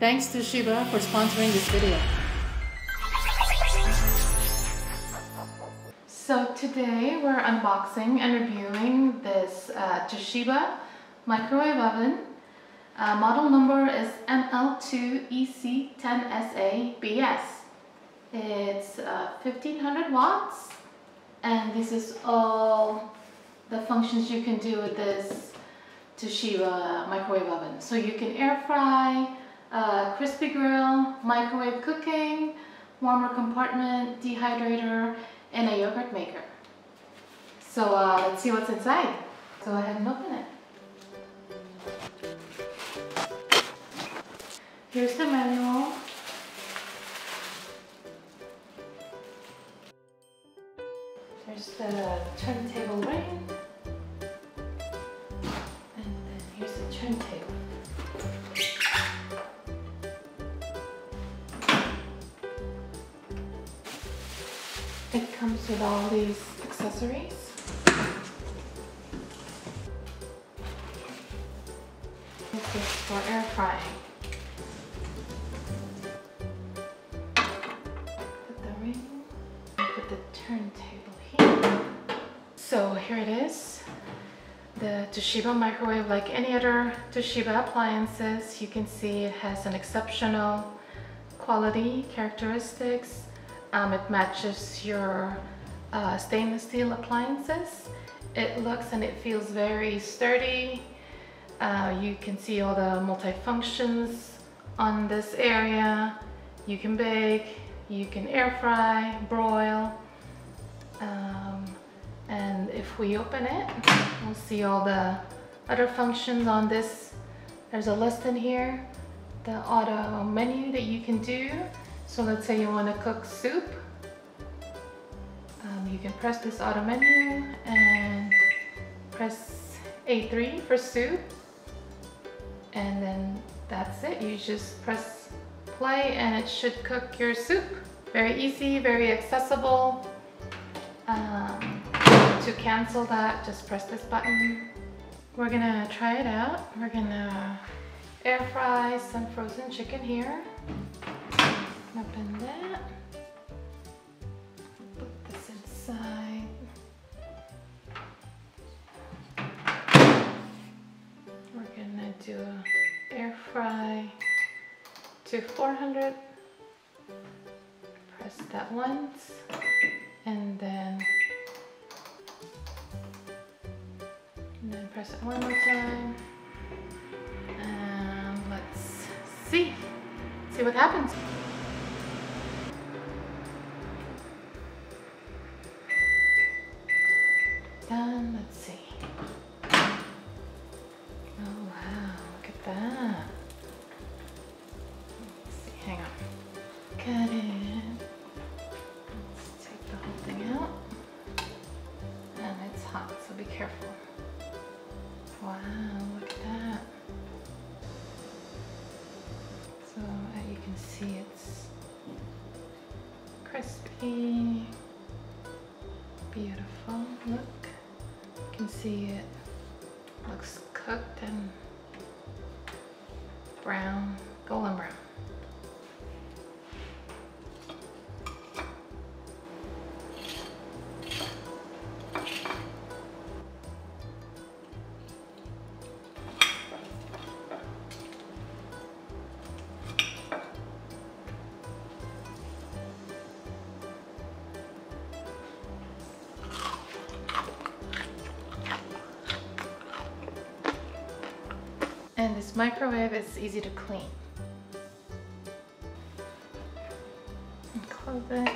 Thanks Toshiba for sponsoring this video. So today we're unboxing and reviewing this Toshiba microwave oven. Model number is ML2EC10SABS. It's 1500 watts, and this is all the functions you can do with this Toshiba microwave oven. So you can air fry, crispy grill, microwave cooking, warmer compartment, dehydrator, and a yogurt maker. So let's see what's inside. Go ahead and open it. Here's the manual. There's the turntable ring. And then here's the turntable. It comes with all these accessories. This is for air frying. Put the ring, put the turntable here. So here it is. The Toshiba microwave, like any other Toshiba appliances, you can see it has an exceptional quality characteristics. It matches your stainless steel appliances. It looks and it feels very sturdy. You can see all the multi-functions on this area. You can bake, you can air fry, broil. And if we open it, we'll see all the other functions on this. There's a list in here, the auto menu that you can do. So let's say you want to cook soup. You can press this auto menu and press A3 for soup. And then that's it. You just press play and it should cook your soup. Very easy, very accessible. To cancel that, just press this button. We're gonna try it out. We're gonna air fry some frozen chicken here. Open that. Put this inside. We're gonna do an air fry to 400. Press that once, and then press it one more time. And let's see what happens. Done. Let's see. Oh wow, look at that. Let's see, hang on. Cut it. Let's take the whole thing out. And it's hot, so be careful. Wow, look at that. So you can see it's crispy. Beautiful, look. You can see it looks cooked and brown, golden brown. And this microwave is easy to clean. And close it.